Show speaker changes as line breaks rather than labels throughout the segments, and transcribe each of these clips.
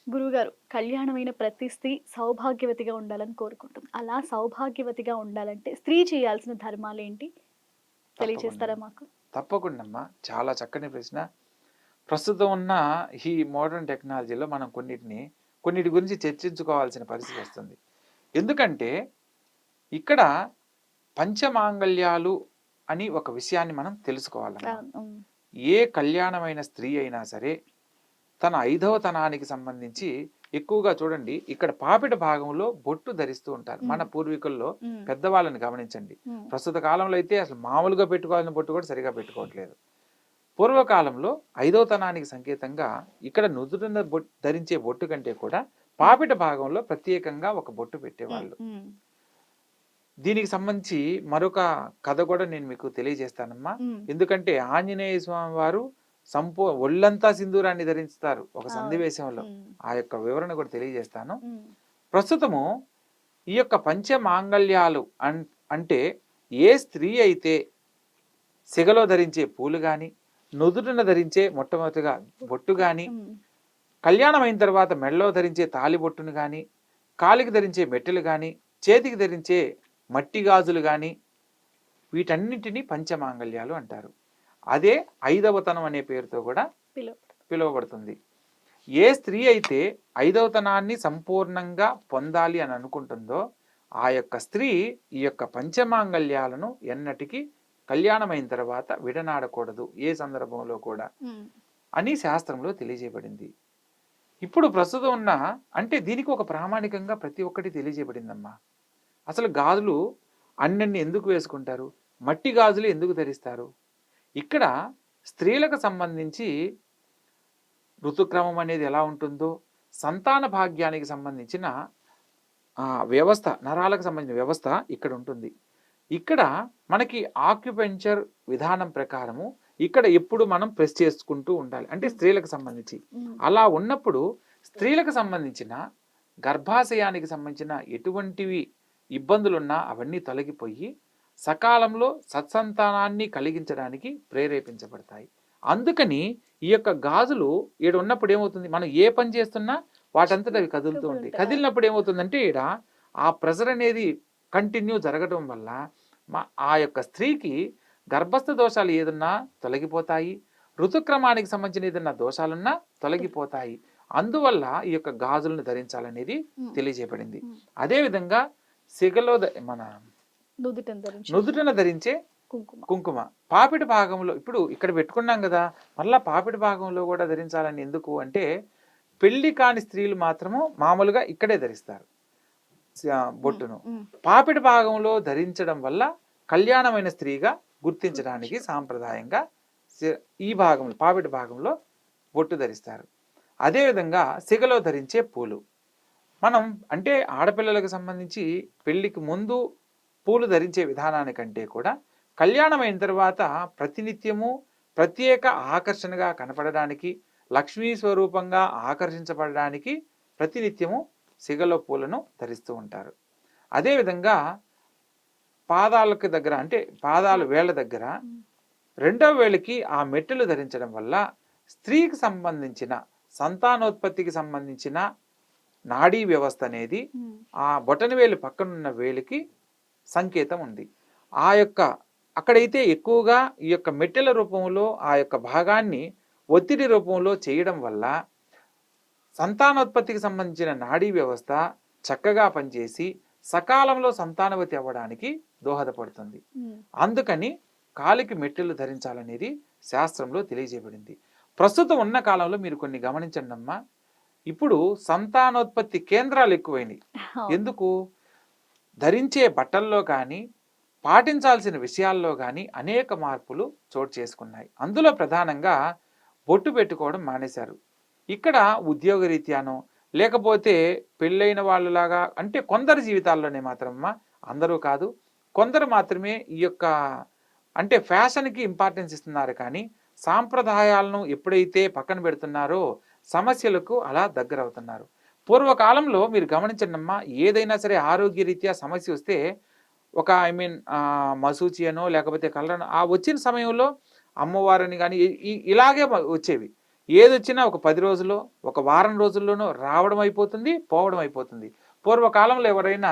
గురువుగారు, కళ్యాణమైన ప్రతి స్త్రీ సౌభాగ్యవతిగా ఉండాలని కోరుకుంటుంది. అలా సౌభాగ్యవతిగా ఉండాలంటే స్త్రీ చేయాల్సిన ధర్మాలేంటి?
తప్పకుండా.
తెలియచేస్తారా మాకు?
తప్పకుండమ్మా. చాలా చక్కని ప్రశ్న. ప్రస్తుతం ఉన్న ఈ మోడర్న్ టెక్నాలజీలో మనం కొన్నిటి గురించి చర్చించుకోవాల్సిన పరిస్థితి వస్తుంది. ఎందుకంటే ఇక్కడ పంచమాంగల్యాలు అని ఒక విషయాన్ని మనం తెలుసుకోవాలమ్మా.
అవును. హ్మ్.
ఏ కళ్యాణమైన స్త్రీ అయినా సరే తన 5వ తనానికి సంబంధించి ఎక్కువగా చూడండి, ఇక్కడ పాపిట భాగంలో బొట్టు ధరిస్తూ ఉంటారు. మన
హ్మ్.
పూర్వీకుల్లో
హ్మ్.
పెద్దవాళ్ళని గమనించండి.
హ్మ్.
ప్రస్తుత కాలంలో అయితే అసలు మామూలుగా పెట్టుకోవాల్సిన బొట్టు కూడా సరిగా పెట్టుకోవట్లేదు. పూర్వకాలంలో 5వ తనానికి సంకేతంగా ఇక్కడ నుదుటిన ధరించే బొట్టు కంటే కూడా
హ్మ్.
పాపిట భాగంలో ప్రత్యేకంగా ఒక బొట్టు
హ్మ్.
పెట్టేవాళ్ళు.
హ్మ్.
దీనికి సంబంధించి మరొక కథ కూడా నేను మీకు తెలియజేస్తానమ్మా.
హ్మ్.
ఎందుకంటే ఆంజనేయ స్వామి వారు ఒళ్ళంతా సింధూరాన్ని ధరిస్తారు ఒక
అవును.
సన్నివేశంలో.
హ్మ్.
ఆ యొక్క వివరణ కూడా తెలియజేస్తాను.
హ్మ్.
ప్రస్తుతము ఈ యొక్క పంచమాంగల్యాలు అంటే ఏ స్త్రీ అయితే సిగలో ధరించే పూలు గాని, నుదుటిన ధరించే మొట్టమొదటిగా బొట్టు గాని,
హ్మ్.
కళ్యాణం అయిన తర్వాత మెడలో ధరించే తాళిబొట్టును గాని, కాలికి ధరించే మెట్టెలు గాని, చేతికి ధరించే మట్టి గాజులు గాని, వీటన్నిటిని పంచమాంగల్యాలు అంటారు. అదే 5వ తనం అనే పేరుతో కూడా
పిలువ
పిలువబడుతుంది. ఏ స్త్రీ అయితే 5వ తనాన్ని సంపూర్ణంగా పొందాలి అని అనుకుంటుందో ఆ యొక్క స్త్రీ ఈ యొక్క పంచమాంగల్యాలను ఎన్నటికీ కళ్యాణమైన తర్వాత విడనాడకూడదు ఏ సందర్భంలో కూడా
హ్మ్.
అని శాస్త్రంలో తెలియజేయబడింది. ఇప్పుడు ప్రస్తుతం ఉన్న అంటే దీనికి ఒక ప్రామాణికంగా ప్రతి ఒక్కటి తెలియజేయబడిందమ్మా. అసలు గాజులు అన్నన్ని ఎందుకు వేసుకుంటారు? మట్టి గాజులు ఎందుకు ధరిస్తారు? ఇక్కడ స్త్రీలకు సంబంధించి ఋతుక్రమం అనేది ఎలా ఉంటుందో, సంతాన భాగ్యానికి సంబంధించిన వ్యవస్థ, నరాలకు సంబంధించిన వ్యవస్థ ఇక్కడ ఉంటుంది. ఇక్కడ మనకి ఆక్యుపెంచర్ విధానం ప్రకారము ఇక్కడ ఎప్పుడు మనం ప్రెస్ చేసుకుంటూ ఉండాలి. అంటే
హ్మ్.
స్త్రీలకు సంబంధించి.
హ్మ్.
అలా ఉన్నప్పుడు స్త్రీలకు సంబంధించిన గర్భాశయానికి సంబంధించిన ఎటువంటివి ఇబ్బందులున్నా అవన్నీ తొలగిపోయి సకాలంలో సత్సంతానాన్ని కలిగించడానికి ప్రేరేపించబడతాయి. అందుకని ఈ యొక్క గాజులు ఈడ ఉన్నప్పుడు ఏమవుతుంది, మనం ఏ పని చేస్తున్నా వాటంతట అవి కదులుతూ ఉంటాయి.
ఉంటాయి.
కదిలినప్పుడు ఏమవుతుందంటే ఈడ ఆ ప్రెజర్ అనేది కంటిన్యూ జరగడం వల్ల ఆ యొక్క స్త్రీకి గర్భస్థ దోషాలు ఏదన్నా తొలగిపోతాయి. ఋతుక్రమానికి సంబంధించిన ఏదన్నా దోషాలున్నా తొలగిపోతాయి. అందువల్ల ఈ యొక్క గాజులను ధరించాలనేది
హ్మ్.
తెలియజేయబడింది.
హ్మ్.
అదేవిధంగా సిగలో మన
నుదుటన ధరించే
నుదుటన ధరించే
కుంకుమ.
కుంకుమ పాపిడి భాగంలో ఇప్పుడు ఇక్కడ పెట్టుకున్నాం కదా, మళ్ళా పాపిడి భాగంలో కూడా ధరించాలని ఎందుకు అంటే పెళ్లి కాని స్త్రీలు మాత్రము మామూలుగా ఇక్కడే ధరిస్తారు
హ్మ్.
బొట్టును.
హ్మ్.
పాపిడి భాగంలో ధరించడం వల్ల కళ్యాణమైన స్త్రీగా గుర్తించడానికి సాంప్రదాయంగా ఈ భాగంలో పాపిడి భాగంలో బొట్టు ధరిస్తారు. అదేవిధంగా సిగలో ధరించే పూలు మనం అంటే ఆడపిల్లలకు సంబంధించి పెళ్లికి ముందు పూలు ధరించే విధానానికంటే కూడా కళ్యాణం అయిన తర్వాత ప్రతినిత్యము ప్రత్యేక ఆకర్షణగా కనపడడానికి, లక్ష్మీ స్వరూపంగా ఆకర్షించబడడానికి ప్రతినిత్యము సిగలో పూలను ధరిస్తూ ఉంటారు. అదేవిధంగా పాదాలకు దగ్గర అంటే పాదాలు వేళ్ళ దగ్గర
హ్మ్.
రెండవ వేళకి ఆ మెట్టెలు ధరించడం వల్ల స్త్రీకి సంబంధించిన సంతానోత్పత్తికి సంబంధించిన నాడీ వ్యవస్థ అనేది
హ్మ్.
ఆ బొటనవేలు పక్కనున్న వేలికి సంకేతం ఉంది. ఆ యొక్క అక్కడైతే ఎక్కువగా ఈ యొక్క మెట్టెల రూపంలో ఆ యొక్క భాగాన్ని ఒత్తిడి రూపంలో చేయడం వల్ల సంతానోత్పత్తికి సంబంధించిన నాడీ వ్యవస్థ చక్కగా పనిచేసి సకాలంలో సంతానవతి అవ్వడానికి దోహదపడుతుంది.
హ్మ్.
అందుకని కాలికి మెట్టెలు ధరించాలనేది శాస్త్రంలో తెలియజేయబడింది. ప్రస్తుతం ఉన్న కాలంలో మీరు కొన్ని గమనించండి అమ్మా. ఇప్పుడు సంతానోత్పత్తి కేంద్రాలు ఎక్కువైనాయి.
అవును.
ఎందుకు? ధరించే బట్టల్లో కానీ, పాటించాల్సిన విషయాల్లో కానీ అనేక మార్పులు చోటు చేసుకున్నాయి. అందులో ప్రధానంగా బొట్టు పెట్టుకోవడం మానేశారు. ఇక్కడ ఉద్యోగరీత్యానో లేకపోతే పెళ్ళైన వాళ్ళలాగా అంటే కొందరి జీవితాల్లోనే మాత్రమ్మా, అందరూ కాదు. కొందరు మాత్రమే ఈ యొక్క అంటే ఫ్యాషన్‌కి ఇంపార్టెన్స్ ఇస్తున్నారు కానీ, సాంప్రదాయాలను ఎప్పుడైతే పక్కన పెడుతున్నారో సమస్యలకు అలా దగ్గరవుతున్నారు. పూర్వకాలంలో మీరు గమనించండమ్మా, ఏదైనా సరే ఆరోగ్యరీత్యా సమస్య వస్తే ఒక మశూచి అనో లేకపోతే కలరనో ఆ వచ్చిన సమయంలో అమ్మవారని గాని ఇలాగే వచ్చేవి. ఏదొచ్చినా ఒక 10 రోజుల్లో, ఒక వారం రోజుల్లోనో రావడం అయిపోతుంది, పోవడం అయిపోతుంది. పూర్వకాలంలో ఎవరైనా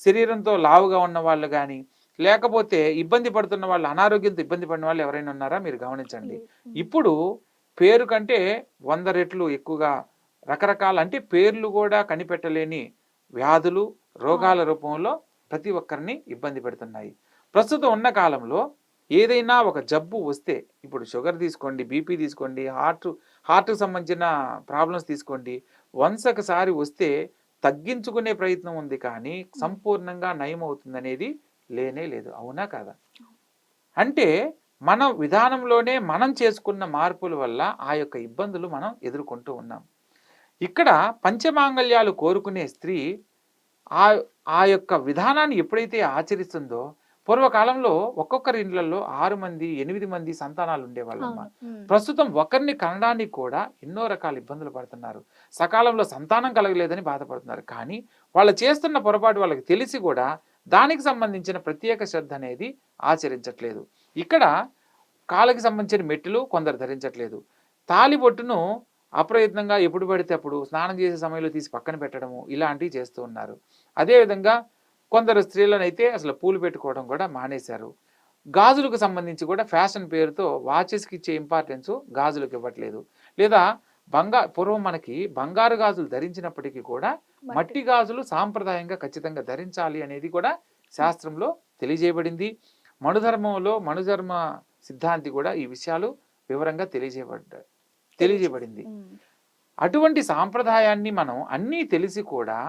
శరీరంతో లావుగా ఉన్న వాళ్ళు గానీ, లేకపోతే ఇబ్బంది పడుతున్న వాళ్ళు, అనారోగ్యంతో ఇబ్బంది పడిన వాళ్ళు ఎవరైనా ఉన్నారా మీరు గమనించండి.
లేదు.
ఇప్పుడు పేరు కంటే 100 రెట్లు ఎక్కువగా రకరకాల అంటే పేర్లు కూడా కనిపెట్టలేని వ్యాధులు, రోగాల రూపంలో ప్రతి ఒక్కరిని ఇబ్బంది పెడుతున్నాయి. ప్రస్తుతం ఉన్న కాలంలో ఏదైనా ఒక జబ్బు వస్తే, ఇప్పుడు షుగర్ తీసుకోండి, బీపీ తీసుకోండి, హార్ట్‌కి సంబంధించిన ప్రాబ్లమ్స్ తీసుకోండి. వన్స్ ఒకసారి వస్తే తగ్గించుకునే ప్రయత్నం ఉంది కానీ సంపూర్ణంగా నయం అవుతుందనేది లేనే లేదు. అవునా కాదా? అంటే మన విధానంలోనే మనం చేసుకున్న మార్పుల వల్ల ఆ యొక్క ఇబ్బందులు మనం ఎదుర్కొంటూ ఉన్నాం. ఇక్కడ పంచమాంగల్యాలు కోరుకునే స్త్రీ ఆ ఆ యొక్క విధానాన్ని ఎప్పుడైతే ఆచరిస్తుందో, పూర్వకాలంలో ఒక్కొక్కరి ఇండ్లలో 6 మంది, 8 మంది సంతానాలు ఉండేవాళ్ళమ్మ. ప్రస్తుతం ఒకరిని కనడానికి కూడా ఎన్నో రకాల ఇబ్బందులు పడుతున్నారు. సకాలంలో సంతానం కలగలేదని బాధపడుతున్నారు. కానీ వాళ్ళు చేస్తున్న పొరపాటు వాళ్ళకి తెలిసి కూడా దానికి సంబంధించిన ప్రత్యేక శ్రద్ధ అనేది ఆచరించట్లేదు. ఇక్కడ కాళ్ళకి సంబంధించిన మెట్టులు కొందరు ధరించట్లేదు. తాళిబొట్టును అప్రయత్నంగా ఎప్పుడు పడితే అప్పుడు స్నానం చేసే సమయంలో తీసి పక్కన పెట్టడము, ఇలాంటివి చేస్తూ ఉన్నారు. అదేవిధంగా కొందరు స్త్రీలనైతే అసలు పూలు పెట్టుకోవడం కూడా మానేశారు. గాజులకు సంబంధించి కూడా ఫ్యాషన్ పేరుతో వాచెస్కి ఇచ్చే ఇంపార్టెన్స్ గాజులకు ఇవ్వట్లేదు. లేదా పూర్వం మనకి బంగారు గాజులు ధరించినప్పటికీ కూడా మట్టి గాజులు సాంప్రదాయంగా ఖచ్చితంగా ధరించాలి అనేది కూడా శాస్త్రంలో తెలియజేయబడింది. మనుధర్మ సిద్ధాంతి కూడా ఈ విషయాలు వివరంగా తెలియజేయబడింది. అటువంటి సాంప్రదాయాన్ని మనం అన్నీ తెలిసి కూడా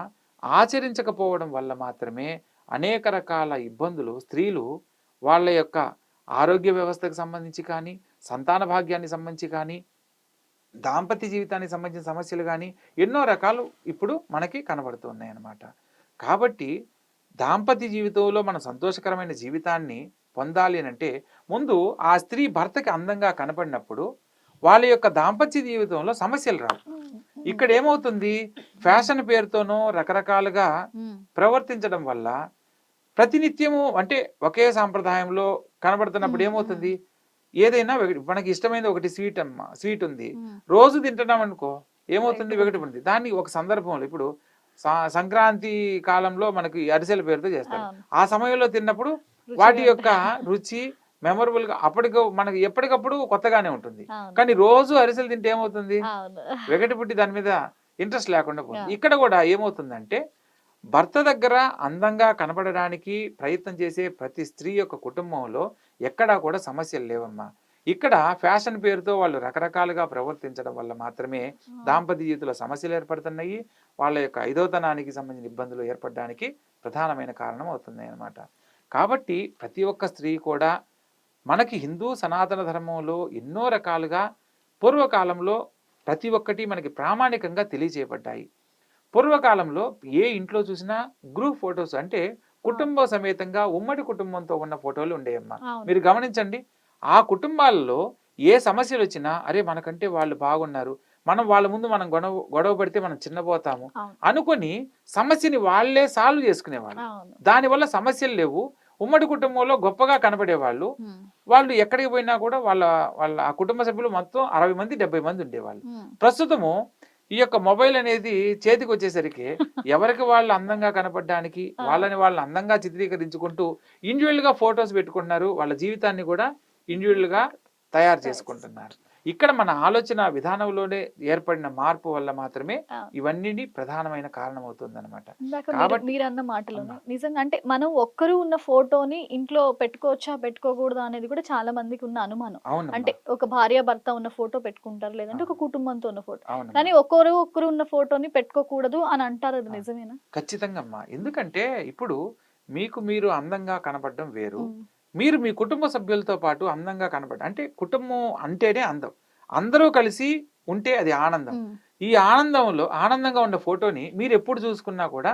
ఆచరించకపోవడం వల్ల మాత్రమే అనేక రకాల ఇబ్బందులు స్త్రీలు వాళ్ళ యొక్క ఆరోగ్య వ్యవస్థకు సంబంధించి కానీ, సంతాన భాగ్యానికి సంబంధించి కానీ, దాంపత్య జీవితానికి సంబంధించిన సమస్యలు కానీ ఎన్నో రకాలు ఇప్పుడు మనకి కనబడుతున్నాయి అన్నమాట. కాబట్టి దాంపత్య జీవితంలో మనం సంతోషకరమైన జీవితాన్ని పొందాలి అంటే ముందు ఆ స్త్రీ భర్తకి అందంగా కనపడినప్పుడు వాళ్ళ యొక్క దాంపత్య జీవితంలో సమస్యలు రావు. ఇక్కడ ఏమవుతుంది, ఫ్యాషన్ పేరుతోనూ రకరకాలుగా ప్రవర్తించడం వల్ల ప్రతినిత్యము అంటే ఒకే సాంప్రదాయంలో కనబడుతున్నప్పుడు ఏమవుతుంది, ఏదైనా మనకి ఇష్టమైనది ఒకటి స్వీట్ ఉంది, రోజు తింటున్నాం అనుకో ఏమవుతుంది, వెగటుపడింది. దాన్ని ఒక సందర్భంలో ఇప్పుడు సంక్రాంతి కాలంలో మనకి అరిసెల పేరుతో చేస్తారు. ఆ సమయంలో తిన్నప్పుడు వాటి యొక్క రుచి మెమొరబుల్ గా మనకి ఎప్పటికప్పుడు కొత్తగానే ఉంటుంది. కానీ రోజు అరిసెలు తింటే ఏమవుతుంది, వెగటిపుట్టి దాని మీద ఇంట్రెస్ట్ లేకుండా పోతుంది. ఇక్కడ కూడా ఏమవుతుందంటే భర్త దగ్గర అందంగా కనబడడానికి ప్రయత్నం చేసే ప్రతి స్త్రీ యొక్క కుటుంబంలో ఎక్కడా కూడా సమస్యలు లేవమ్మా. ఇక్కడ ఫ్యాషన్ పేరుతో వాళ్ళు రకరకాలుగా ప్రవర్తించడం వల్ల మాత్రమే దాంపత్య జీవితంలో సమస్యలు ఏర్పడుతున్నాయి. వాళ్ళ యొక్క ఐదోతనానికి సంబంధించిన ఇబ్బందులు ఏర్పడడానికి ప్రధానమైన కారణం అవుతున్నాయి అన్నమాట. కాబట్టి ప్రతి ఒక్క స్త్రీ కూడా మనకి హిందూ సనాతన ధర్మంలో ఎన్నో రకాలుగా పూర్వకాలంలో ప్రతి ఒక్కటి మనకి ప్రామాణికంగా తెలియజేయబడ్డాయి. పూర్వకాలంలో ఏ ఇంట్లో చూసినా గ్రూప్ ఫొటోస్ అంటే కుటుంబ సమేతంగా ఉమ్మడి కుటుంబంతో ఉన్న ఫోటోలు ఉండేయమ్మా. మీరు గమనించండి, ఆ కుటుంబాలలో ఏ సమస్యలు వచ్చినా అరే మనకంటే వాళ్ళు బాగున్నారు, మనం వాళ్ళ ముందు మనం గొడవ పడితే మనం చిన్నపోతాము అనుకొని సమస్యని వాళ్ళే సాల్వ్ చేసుకునేవాళ్ళు. దానివల్ల సమస్యలు లేవు. ఉమ్మడి కుటుంబంలో గొప్పగా కనబడేవాళ్ళు. వాళ్ళు ఎక్కడికి పోయినా కూడా వాళ్ళ ఆ కుటుంబ సభ్యులు మొత్తం 60 మంది 70 మంది ఉండేవాళ్ళు. ప్రస్తుతము ఈ యొక్క మొబైల్ అనేది చేతికి వచ్చేసరికి ఎవరికి వాళ్ళు అందంగా కనపడడానికి వాళ్ళని వాళ్ళు అందంగా చిత్రీకరించుకుంటూ ఇండివిజువల్ గా ఫొటోస్ పెట్టుకుంటున్నారు. వాళ్ళ జీవితాన్ని కూడా ఇండివిజువల్ గా తయారు చేసుకుంటున్నారు. ఇక్కడ మన ఆలోచన విధానంలోనే ఏర్పడిన మార్పు వల్ల మాత్రమే ఇవన్నీ ప్రధానమైన కారణం అవుతుంది అనమాట.
కాబట్టి మీరు అన్న మాటలోనే నిజంగా అంటే మనం ఒక్కరు ఉన్న ఫోటోని ఇంట్లో పెట్టుకోవచ్చా పెట్టుకోకూడదా అనేది కూడా చాలా మందికి ఉన్న అనుమానం. అంటే ఒక భార్య భర్త ఉన్న ఫోటో పెట్టుకుంటారు, లేదంటే ఒక కుటుంబంతో ఉన్న ఫోటో, కానీ ఒక్కరు ఉన్న ఫోటోని పెట్టుకోకూడదు అని అంటారు. అది నిజమేనా? ఖచ్చితంగా
అమ్మా. ఎందుకంటే ఇప్పుడు మీరు అందంగా కనపడడం వేరు, మీరు మీ కుటుంబ సభ్యులతో పాటు అందంగా కనపడ అంటే కుటుంబం అంటేనే అందం. అందరూ కలిసి ఉంటే అది ఆనందం. ఈ ఆనందంగా ఉన్న ఫోటోని మీరు ఎప్పుడు చూసుకున్నా కూడా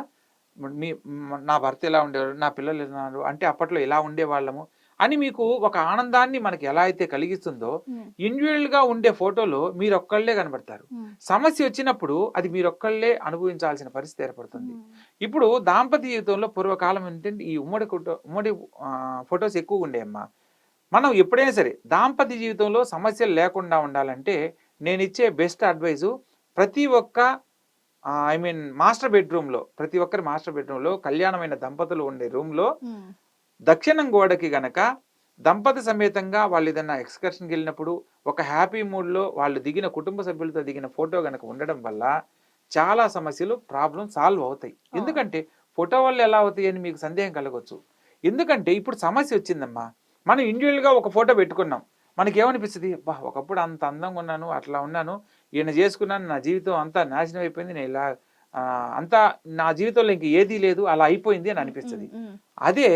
నా భర్త ఎలా ఉండేవారు, నా పిల్లలు ఎలా ఉన్నారు అంటే అప్పట్లో ఎలా ఉండేవాళ్ళము అని మీకు ఒక ఆనందాన్ని మనకి ఎలా అయితే కలిగిస్తుందో ఇండివిజువల్ గా ఉండే ఫోటోలో మీరు ఒక్కళ్ళే కనబడతారు. సమస్య వచ్చినప్పుడు అది మీరు ఒక్కళ్ళే అనుభవించాల్సిన పరిస్థితి ఏర్పడుతుంది. ఇప్పుడు దాంపత్య జీవితంలో పూర్వకాలం ఏంటంటే ఈ ఉమ్మడి ఫొటోస్ ఎక్కువగా ఉండేయమ్మా. మనం ఎప్పుడైనా సరే దాంపత్య జీవితంలో సమస్యలు లేకుండా ఉండాలంటే నేను ఇచ్చే బెస్ట్ అడ్వైజు ప్రతి ఒక్క మాస్టర్ బెడ్రూమ్లో, ప్రతి ఒక్కరి మాస్టర్ బెడ్రూమ్లో కళ్యాణమైన దంపతులు ఉండే రూమ్లో దక్షిణం గోడకి గనక దంపతి సమేతంగా వాళ్ళు ఏదైనా ఎక్స్కర్షన్కి వెళ్ళినప్పుడు ఒక హ్యాపీ మూడ్లో వాళ్ళు దిగిన కుటుంబ సభ్యులతో దిగిన ఫోటో గనక ఉండడం వల్ల చాలా సమస్యలు ప్రాబ్లం సాల్వ్ అవుతాయి. ఎందుకంటే ఫోటో వల్ల ఎలా అవుతాయి అని మీకు సందేహం కలగవచ్చు. ఎందుకంటే ఇప్పుడు సమస్య వచ్చిందమ్మా, మనం ఇండివిజువల్గా ఒక ఫోటో పెట్టుకున్నాం, మనకేమనిపిస్తుంది, అబ్బా ఒకప్పుడు అంత అందంగా ఉన్నాను, అట్లా ఉన్నాను, ఈయన చేసుకున్నాను, నా జీవితం అంతా నాశనం అయిపోయింది, నేను ఇలా అంతా నా జీవితంలో ఇంక ఏదీ లేదు, అలా అయిపోయింది అని అనిపిస్తుంది. అదే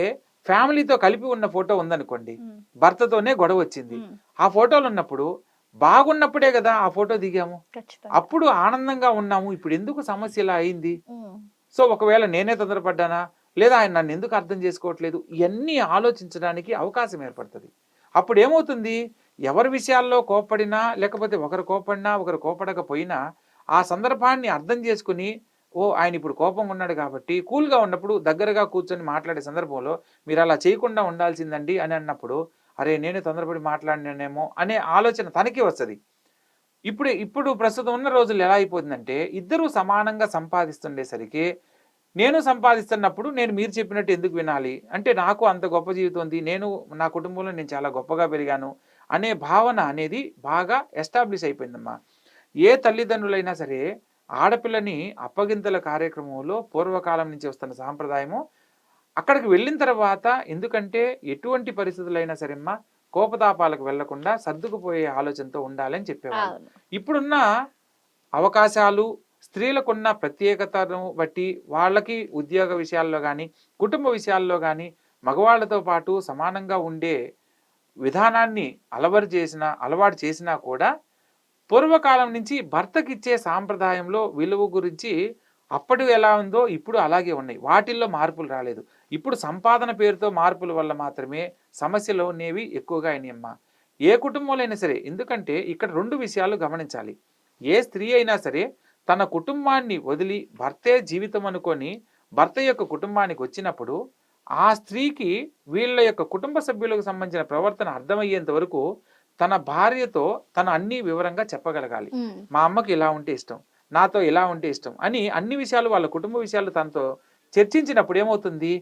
ఫ్యామిలీతో కలిపి ఉన్న ఫోటో ఉందనుకోండి, భర్తతోనే గొడవ వచ్చింది, ఆ ఫోటోలు ఉన్నప్పుడు బాగున్నప్పుడే కదా ఆ ఫోటో దిగాము, అప్పుడు ఆనందంగా ఉన్నాము, ఇప్పుడు ఎందుకు సమస్య ఇలా అయింది? సో ఒకవేళ నేనే తొందరపడ్డానా, లేదా ఆయన నన్ను ఎందుకు అర్థం చేసుకోవట్లేదు, ఇవన్నీ ఆలోచించడానికి అవకాశం ఏర్పడుతుంది. అప్పుడు ఏమవుతుంది, ఎవరి విషయాల్లో కోప్పడినా, లేకపోతే ఒకరు కోపడినా ఒకరు కోపడకపోయినా ఆ సందర్భాన్ని అర్థం చేసుకుని, ఓ ఆయన ఇప్పుడు కోపంగా ఉన్నాడు కాబట్టి కూల్గా ఉన్నప్పుడు దగ్గరగా కూర్చొని మాట్లాడే సందర్భంలో మీరు అలా చేయకుండా ఉండాల్సిందండి అని అన్నప్పుడు, అరే నేనే తొందరపడి మాట్లాడినానేమో అనే ఆలోచన తనకి వస్తుంది. ఇప్పుడు ప్రస్తుతం ఉన్న రోజులు ఎలా అయిపోతుందంటే, ఇద్దరూ సమానంగా సంపాదిస్తుండేసరికి నేను సంపాదిస్తున్నప్పుడు నేను మీరు చెప్పినట్టు ఎందుకు వినాలి, అంటే నాకు అంత గొప్ప జీవితం ఉంది, నేను నా కుటుంబంలో నేను చాలా గొప్పగా పెరిగాను అనే భావన అనేది బాగా ఎస్టాబ్లిష్ అయిపోయిందమ్మా. ఏ తల్లిదండ్రులైనా సరే ఆడపిల్లని అప్పగింతల కార్యక్రమంలో పూర్వకాలం నుంచి వస్తున్న సాంప్రదాయము, అక్కడికి వెళ్ళిన తర్వాత ఎందుకంటే ఎటువంటి పరిస్థితులైనా సరేమ్మా కోపతాపాలకు వెళ్లకుండా సర్దుకుపోయే ఆలోచనతో ఉండాలని చెప్పేవాళ్ళు. ఇప్పుడున్న అవకాశాలు, స్త్రీలకున్న ప్రత్యేకతను బట్టి వాళ్ళకి ఉద్యోగ విషయాల్లో కానీ కుటుంబ విషయాల్లో కానీ మగవాళ్లతో పాటు సమానంగా ఉండే విధానాన్ని అలవాటు చేసినా కూడా పూర్వకాలం నుంచి భర్తకిచ్చే సాంప్రదాయంలో విలువ గురించి అప్పటి ఎలా ఉందో ఇప్పుడు అలాగే ఉన్నాయి, వాటిల్లో మార్పులు రాలేదు. ఇప్పుడు సంపాదన పేరుతో మార్పుల వల్ల మాత్రమే సమస్యలు అనేవి ఎక్కువగా అయినాయమ్మా. ఏ కుటుంబంలో అయినా సరే, ఎందుకంటే ఇక్కడ రెండు విషయాలు గమనించాలి. ఏ స్త్రీ అయినా సరే తన కుటుంబాన్ని వదిలి భర్తే జీవితం అనుకొని భర్త యొక్క కుటుంబానికి వచ్చినప్పుడు ఆ స్త్రీకి వీళ్ళ యొక్క కుటుంబ సభ్యులకు సంబంధించిన ప్రవర్తన అర్థమయ్యేంత వరకు తన భార్యతో తను అన్ని వివరంగా చెప్పగలగాలి. మా అమ్మకి ఇలా ఉంటే ఇష్టం, నాతో ఇలా ఉంటే ఇష్టం అని అన్ని విషయాలు, వాళ్ళ కుటుంబ విషయాలు తనతో చర్చించినప్పుడు ఏమవుతుంది,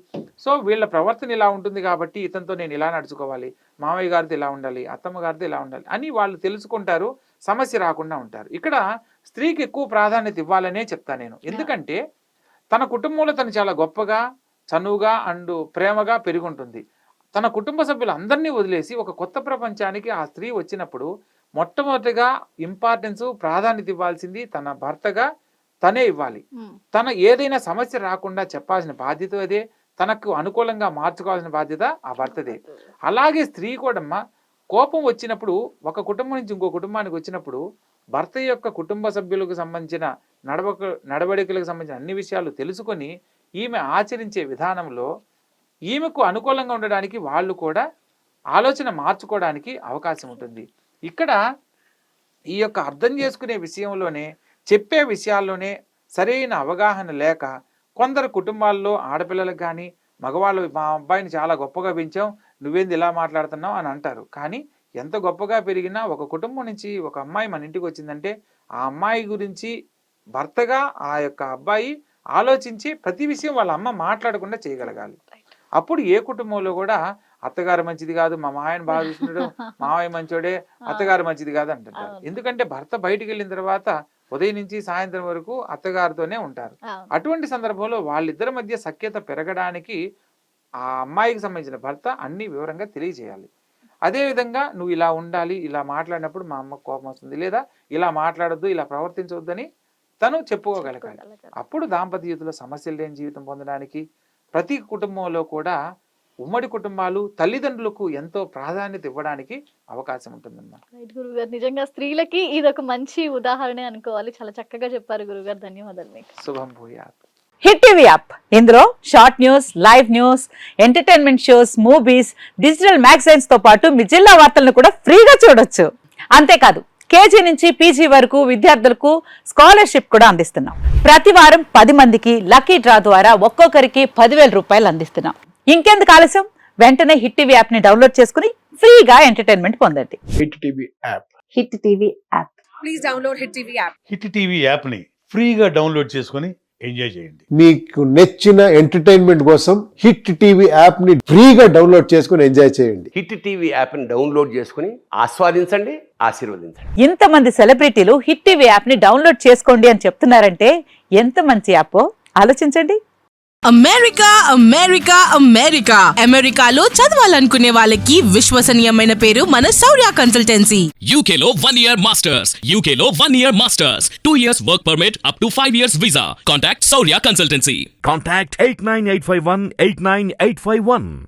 సో వీళ్ళ ప్రవర్తన ఇలా ఉంటుంది కాబట్టి ఇతనితో నేను ఇలా నడుచుకోవాలి, మామయ్య గారితో ఇలా ఉండాలి, అత్తమ్మ గారితో ఇలా ఉండాలి అని వాళ్ళు తెలుసుకుంటారు, సమస్య రాకుండా ఉంటారు. ఇక్కడ స్త్రీకి ఎక్కువ ప్రాధాన్యత ఇవ్వాలనే చెప్తాను నేను. ఎందుకంటే తన కుటుంబంలో తను చాలా గొప్పగా, చనువుగా అండ్ ప్రేమగా పెరుగుంటుంది. తన కుటుంబ సభ్యులు అందరినీ వదిలేసి ఒక కొత్త ప్రపంచానికి ఆ స్త్రీ వచ్చినప్పుడు మొట్టమొదటిగా ఇంపార్టెన్స్, ప్రాధాన్యత ఇవ్వాల్సింది తన భర్తగా తనే ఇవ్వాలి. తన ఏదైనా సమస్య రాకుండా చెప్పాల్సిన బాధ్యత అదే, తనకు అనుకూలంగా మార్చుకోవాల్సిన బాధ్యత ఆ భర్తదే. అలాగే స్త్రీ కూడా కోపం వచ్చినప్పుడు ఒక కుటుంబం నుంచి ఇంకో కుటుంబానికి వచ్చినప్పుడు భర్త యొక్క కుటుంబ సభ్యులకు సంబంధించిన నడవడికలకు సంబంధించిన అన్ని విషయాలు తెలుసుకొని ఈమె ఆచరించే విధానంలో ఈమెకు అనుకూలంగా ఉండడానికి వాళ్ళు కూడా ఆలోచన మార్చుకోవడానికి అవకాశం ఉంటుంది. ఇక్కడ ఈ యొక్క అర్థం చేసుకునే విషయంలోనే, చెప్పే విషయాల్లోనే సరైన అవగాహన లేక కొందరు కుటుంబాల్లో ఆడపిల్లలకు కానీ మగవాళ్ళు, మా అబ్బాయిని చాలా గొప్పగా పెంచాం, నువ్వేంది ఇలా మాట్లాడుతున్నావు అని అంటారు. కానీ ఎంత గొప్పగా పెరిగినా ఒక కుటుంబం నుంచి ఒక అమ్మాయి మన ఇంటికి వచ్చిందంటే ఆ అమ్మాయి గురించి భర్తగా ఆ యొక్క అబ్బాయి ఆలోచించి ప్రతి విషయం వాళ్ళ అమ్మ మాట్లాడకుండా చేయగలగాలి. అప్పుడు ఏ కుటుంబంలో కూడా అత్తగారు మంచిది కాదు, మా మాయని బాగా చూస్తున్నాడు, మావయ్య మంచోడే, అత్తగారు మంచిది కాదు అంటుంటారు. ఎందుకంటే భర్త బయటికి వెళ్ళిన తర్వాత ఉదయం నుంచి సాయంత్రం వరకు అత్తగారితోనే ఉంటారు. అటువంటి సందర్భంలో వాళ్ళిద్దరి మధ్య సఖ్యత పెరగడానికి ఆ అమ్మాయికి సంబంధించిన భర్త అన్ని వివరంగా తెలియజేయాలి. అదేవిధంగా నువ్వు ఇలా ఉండాలి, ఇలా మాట్లాడినప్పుడు మా అమ్మకు కోపం వస్తుంది, లేదా ఇలా మాట్లాడొద్దు, ఇలా ప్రవర్తించవద్దని తను చెప్పుకోగలగాలి. అప్పుడు దాంపత్య జీవితంలో సమస్యలు లేని జీవితం పొందడానికి ప్రతి కుటుంబంలో కూడా ఉమ్మడి కుటుంబాలు తల్లిదండ్రులకు ఎంతో ప్రాధాన్యత ఇవ్వడానికి అవకాశం ఉంటుందన్నమాట.
రైట్ గురుగారు, నిజంగా స్త్రీలకి ఇది ఒక మంచి ఉదాహరణ అనుకోవాలి. చాలా చక్కగా చెప్పారు గురుగారు, ధన్యవాదాలు మీకు.
శుభం భూయాత్.
హిట్ టీవీ యాప్, ఇందులో short news, live news, entertainment shows, movies, digital magazines తో పాటు మీ జిల్లా వార్తలను కూడా ఫ్రీగా చూడొచ్చు. అంతేకాదు కేజీ నుంచి పీజీ వరకు విద్యార్థులకు స్కాలర్షిప్ కూడా అందిస్తున్నాం. ప్రతి వారం 10 మందికి లక్కీ డ్రా ద్వారా ఒక్కొక్కరికి 10,000 రూపాయలు అందిస్తున్నాం. ఇంకెందుకు ఆలస్యం, వెంటనే హిట్ టీవీ యాప్ ని డౌన్లోడ్ చేసుకుని ఫ్రీగా ఎంటర్టైన్మెంట్ పొందండి.
Hit TV app.
Hit TV app
Please download Hit TV app.
Hit TV యాప్ని ఫ్రీగా డౌన్లోడ్ చేసుకొని ఎంజాయ్ చేయండి.
మీకు నచ్చిన ఎంటర్టైన్మెంట్ కోసం హిట్ టీవీ యాప్ ని ఫ్రీగా డౌన్లోడ్ చేసుకుని ఎంజాయ్ చేయండి.
హిట్ టీవీ యాప్ని డౌన్లోడ్ చేసుకుని ఆస్వాదించండి, ఆశీర్వదించండి.
ఇంతమంది సెలబ్రిటీలు హిట్ టీవీ యాప్ ని డౌన్లోడ్ చేసుకోండి అని చెప్తున్నారంటే ఎంత మంచి యాప్ ఆలోచించండి.
అమెరికా అమెరికా అమెరికా అమెరికాలో చదవాలనుకునే వాళ్ళకి విశ్వసనీయమైన పేరు మన శౌర్య కన్సల్టెన్సీ.
UK లో 1 year masters. UK లో 1 year masters. 2 years work permit up to 5 years visa. Contact Saurya Consultancy.
Contact 89851 89851.